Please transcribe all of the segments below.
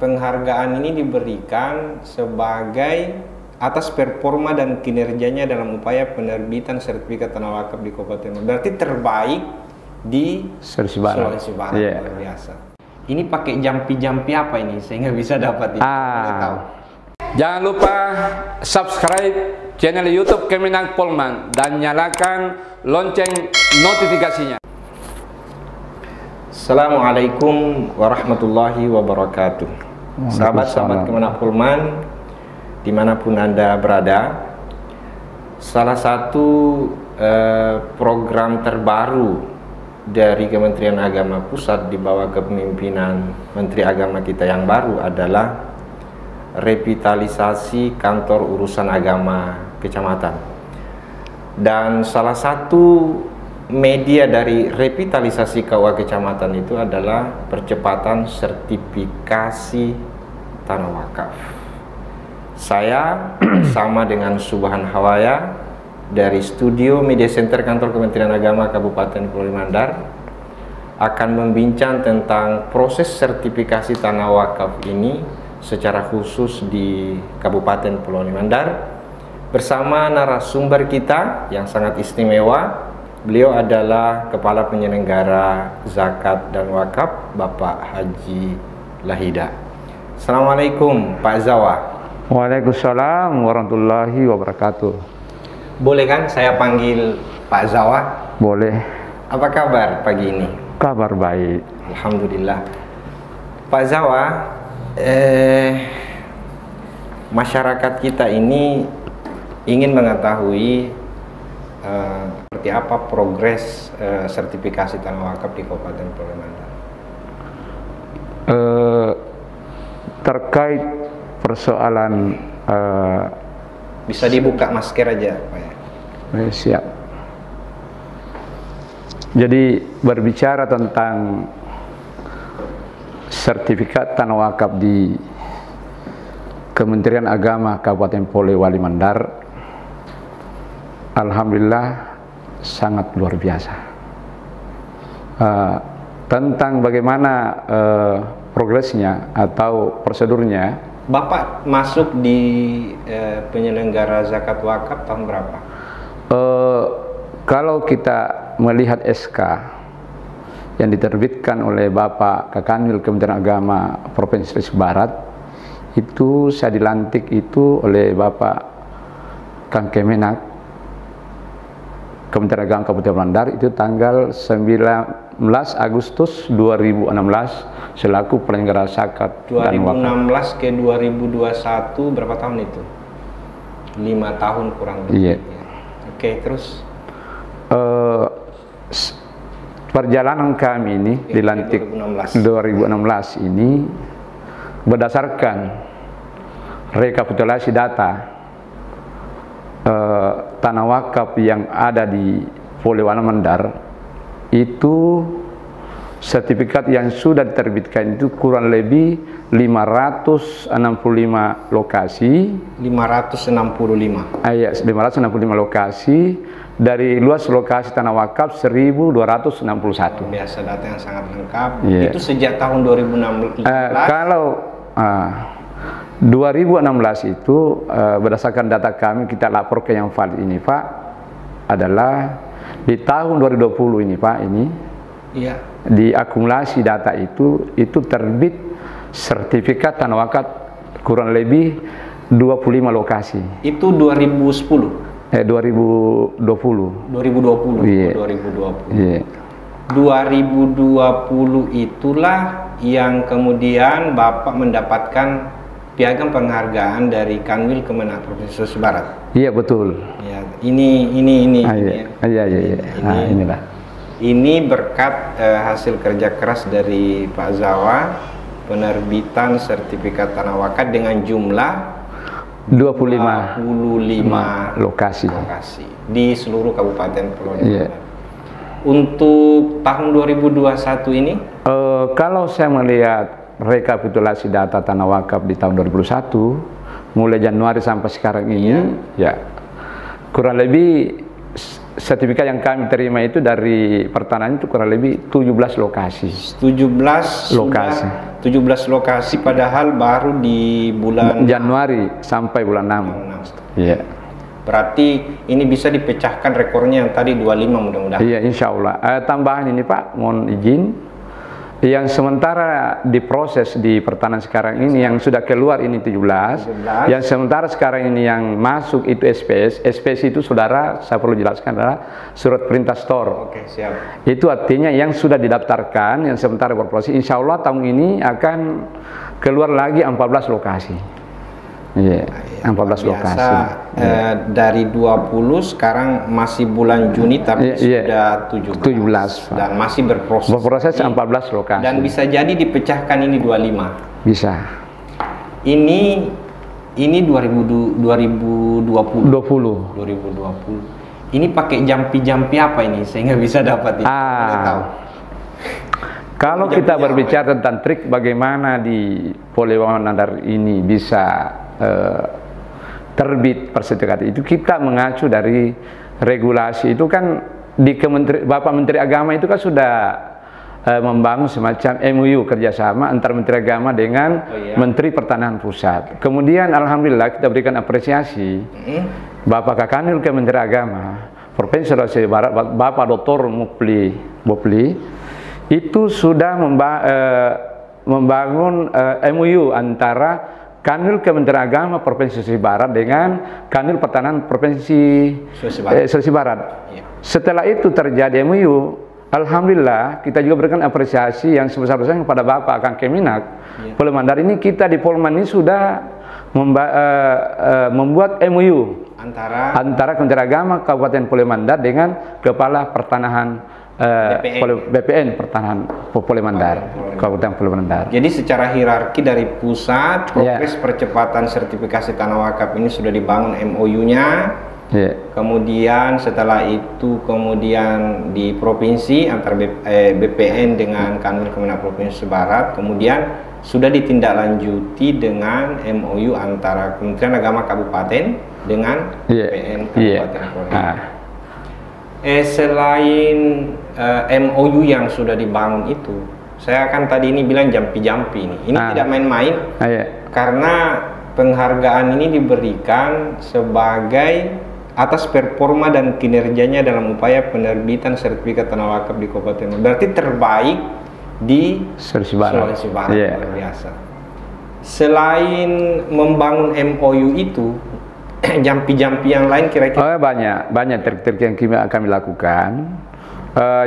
penghargaan ini diberikan sebagai atas performa dan kinerjanya dalam upaya penerbitan sertifikat tanah wakaf di Kabupaten. Berarti terbaik di Sulawesi Barat. Luar biasa. Ini pakai jampi-jampi apa ini sehingga bisa dapat ini? Tahu. Jangan lupa subscribe channel YouTube Kemenang Polman dan nyalakan lonceng notifikasinya. Assalamualaikum warahmatullahi wabarakatuh. Sahabat-sahabat Kemenang Polman dimanapun Anda berada, salah satu program terbaru dari Kementerian Agama Pusat di bawah kepemimpinan Menteri Agama kita yang baru adalah revitalisasi kantor urusan agama kecamatan. Dan salah satu media dari revitalisasi KUA kecamatan itu adalah percepatan sertifikasi tanah wakaf. Saya bersama dengan Subhan Hawaya dari studio Media Center Kantor Kementerian Agama Kabupaten Pulau Mandar akan membincang tentang proses sertifikasi tanah wakaf ini secara khusus di Kabupaten Pulau Mandar bersama narasumber kita yang sangat istimewa. Beliau adalah Kepala Penyelenggara Zakat dan Wakaf, Bapak Haji Lahida. Assalamualaikum Pak Zawa. Waalaikumsalam warahmatullahi wabarakatuh. Boleh kan saya panggil Pak Zawa? Boleh. Apa kabar pagi ini? Kabar baik, Alhamdulillah. Pak Zawa, masyarakat kita ini ingin mengetahui seperti apa progres sertifikasi tanah wakaf di Kabupaten Pulau Mandar. Terkait persoalan bisa dibuka masker aja, Pak ya. Siap. Jadi berbicara tentang sertifikat tanah wakaf di Kementerian Agama Kabupaten Pulau Mandar, alhamdulillah sangat luar biasa. Tentang bagaimana progresnya atau prosedurnya, Bapak masuk di penyelenggara zakat wakaf tahun berapa? Kalau kita melihat SK yang diterbitkan oleh Bapak Kakanwil Kementerian Agama Provinsi Sulawesi Barat, itu saya dilantik itu oleh Bapak Kang Kemenak Kementerian Agama Kabupaten Mandar itu tanggal 19 Agustus 2016 selaku penyelenggara zakat dan wakaf. 2016 ke 2021 berapa tahun itu? 5 tahun kurang lebih. Iya. Oke, terus perjalanan kami ini dilantik 2016 ini berdasarkan rekapitulasi data tanah wakaf yang ada di Pulau Mandar, itu sertifikat yang sudah diterbitkan itu kurang lebih 565 lokasi. 565. Iya, 565 lokasi dari luas lokasi tanah wakaf 1261. Biasa, data yang sangat lengkap. Yeah. Itu sejak tahun 2016. Kalau 2016 itu berdasarkan data kami kita lapor ke yang valid ini, Pak, adalah di tahun 2020 ini, Pak, ini iya, di akumulasi data itu terbit sertifikat tanah wakaf kurang lebih 25 lokasi. Itu 2010. 2020. 2020. Yeah. 2020. Yeah. 2020 itulah yang kemudian Bapak mendapatkan piagam penghargaan dari Kanwil Kemenak Provinsi Sulawesi Barat. Iya, betul. Ya, ini. Iya. Nah, inilah. Ini berkat hasil kerja keras dari Pak Zawa, penerbitan sertifikat tanah wakaf dengan jumlah 25 lokasi di seluruh Kabupaten Pulau Mandar. Yeah. Untuk tahun 2021 ini, kalau saya melihat rekapitulasi data tanah wakaf di tahun 2021 mulai Januari sampai sekarang ini, ya kurang lebih sertifikat yang kami terima itu dari pertanahan itu kurang lebih 17 lokasi. 17 lokasi. 17 lokasi padahal baru di bulan Januari sampai bulan 6. Iya. Berarti ini bisa dipecahkan rekornya yang tadi 25 mudah-mudahan. Iya, insya Allah. Tambahan ini Pak, mohon izin. Yang sementara diproses di pertanahan sekarang ini yang sudah keluar ini 17. Yang sementara sekarang ini yang masuk itu SPS. SPS itu saudara, saya perlu jelaskan adalah surat perintah store. Oke, siap. Itu artinya yang sudah didaftarkan, yang sementara berproses. Insya Allah tahun ini akan keluar lagi 14 lokasi. Iya, 14 lokasi. Dari 20 sekarang masih bulan Juni tapi sudah 17 dan masih berproses. Berproses 14 lokasi. Dan bisa jadi dipecahkan ini 25. Bisa. Ini 2020. 2020. Ini pakai jampi-jampi apa ini sehingga bisa dapat ini? Tahu. Kalau kita berbicara tentang trik bagaimana di Polewamandar ini bisa terbit persertifikat itu, kita mengacu dari regulasi itu kan di Bapak Menteri Agama itu kan sudah membangun semacam MOU kerjasama antara Menteri Agama dengan Menteri Pertanahan Pusat. Kemudian alhamdulillah kita berikan apresiasi Bapak Kakanwil Kementerian Agama Provinsi Sulawesi Barat, Bapak Dr. Mupli itu sudah membangun MOU antara Kanwil Kementerian Agama Provinsi Sulawesi Barat dengan Kanwil Pertanahan Provinsi Sulawesi Barat. Setelah itu terjadi MOU, alhamdulillah kita juga berikan apresiasi yang sebesar-besarnya kepada Bapak Kang Kemenak. Polewamandar ini kita di Polman ini sudah membuat MOU antara Kementerian Agama Kabupaten Polewamandar dengan Kepala Pertanahan BPN Pertanahan Polewamandar, Kabupaten Polewamandar. Jadi secara hierarki dari pusat, progres percepatan sertifikasi tanah wakaf ini sudah dibangun MOU-nya. Kemudian setelah itu kemudian di provinsi antara BPN dengan Kanwil Kemenak Provinsi Barat, kemudian sudah ditindaklanjuti dengan MOU antara Kementerian Agama Kabupaten dengan BPN Kabupaten Polewamandar. Selain MOU yang sudah dibangun itu, saya kan tadi ini bilang jampi-jampi ini tidak main-main, karena penghargaan ini diberikan sebagai atas performa dan kinerjanya dalam upaya penerbitan sertifikat tanah wakaf di Kabupaten. Berarti terbaik di Sulawesi Barat. Luar biasa. Selain membangun MOU itu, jampi-jampi yang lain kira-kira banyak trik-trik yang kami lakukan.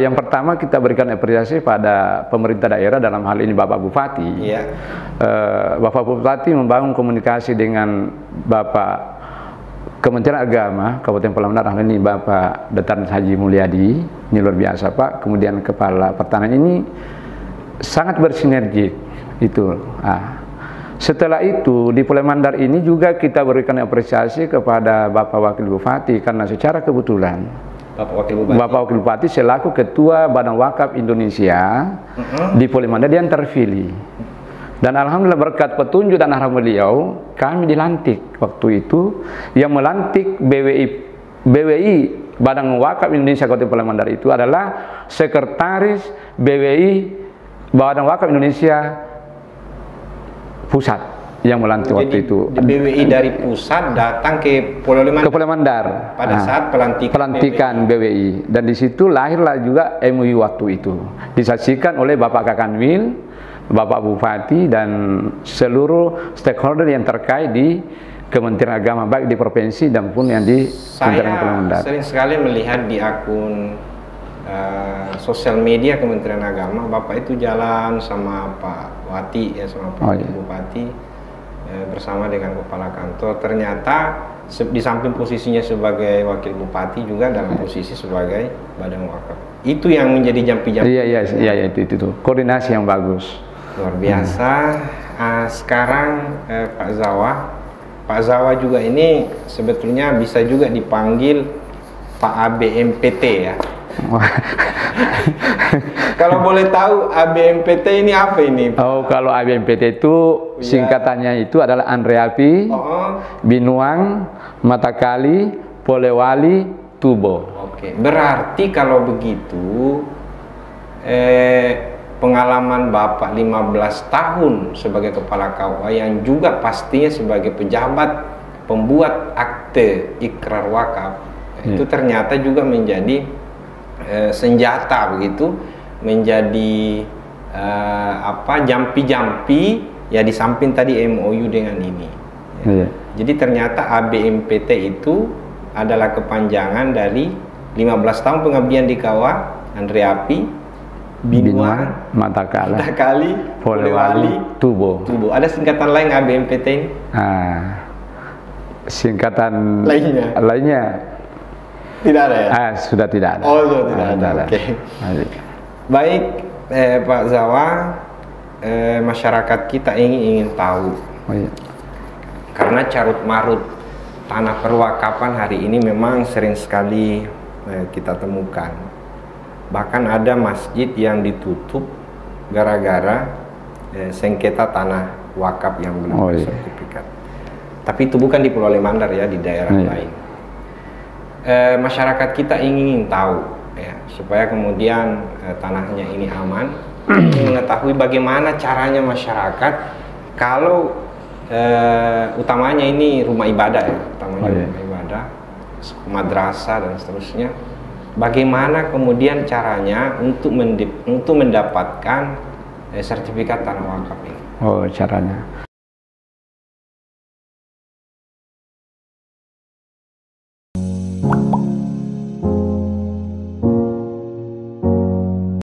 Yang pertama kita berikan apresiasi pada pemerintah daerah, dalam hal ini Bapak Bupati. Bapak Bupati membangun komunikasi dengan Bapak Kementerian Agama Kabupaten Polewamandar, hal ini Bapak Dr. Haji Mulyadi. Ini luar biasa Pak. Kemudian Kepala Pertanahan ini sangat bersinergi itu. Setelah itu di Polewamandar ini juga kita berikan apresiasi kepada Bapak Wakil Bupati, karena secara kebetulan Bapak Wakil Bupati selaku Ketua Badan Wakaf Indonesia di Polewamandar dia terpilih. Dan alhamdulillah berkat petunjuk dan arahan beliau kami dilantik waktu itu. Yang melantik BWI Badan Wakaf Indonesia Kabupaten Polewamandar itu adalah Sekretaris BWI Badan Wakaf Indonesia Pusat yang melantik waktu itu. BWI dari pusat datang ke Polewamandar pada saat pelantikan BWI. Dan di situ lahirlah juga MOU waktu itu. Disaksikan oleh Bapak Kakanwil, Bapak Bupati dan seluruh stakeholder yang terkait di Kementerian Agama, baik di provinsi dan pun yang di Kementerian Polewamandar. Saya sering sekali melihat di akun sosial media Kementerian Agama, Bapak itu jalan sama Pak Wati sama Pak Bupati bersama dengan Kepala Kantor. Ternyata di samping posisinya sebagai Wakil Bupati juga dalam posisi sebagai Badan Wakaf. Itu yang menjadi jampi-jampi. Iya itu koordinasi yang bagus. Luar biasa. Sekarang Pak Zawa juga ini sebetulnya bisa juga dipanggil Pak ABMPT ya. Kalau boleh tahu ABMPT ini apa ini? Kalau ABMPT itu singkatannya itu adalah Andreapi, Binuang, Matakali, Polewali, Tubo. Oke, berarti kalau begitu pengalaman Bapak 15 tahun sebagai kepala KUA yang juga pastinya sebagai pejabat pembuat akte ikrar wakaf itu ternyata juga menjadi senjata begitu, menjadi jampi-jampi ya di samping tadi MOU dengan ini. Ya. Jadi ternyata ABMPT itu adalah kepanjangan dari 15 tahun pengabdian di KUA, Andreapi, Binuang, Matakali, Polewali, Tubo. Ada singkatan lain ABMPT ini? Singkatan lainnya tidak ada ya? Sudah tidak ada. Oh, sudah tidak ada. Oke. Baik, Pak Zawa, masyarakat kita ingin tahu. Karena carut marut tanah perwakapan hari ini memang sering sekali kita temukan. Bahkan ada masjid yang ditutup gara-gara sengketa tanah wakaf yang belum bersertifikat. Tapi itu bukan di Pulau Lemandar ya, di daerah lain. Masyarakat kita ingin tahu ya, supaya kemudian tanahnya ini aman, mengetahui bagaimana caranya masyarakat kalau utamanya ini rumah ibadah ya, rumah ibadah, madrasah dan seterusnya. Bagaimana kemudian caranya untuk mendapatkan sertifikat tanah wakaf ini? Caranya.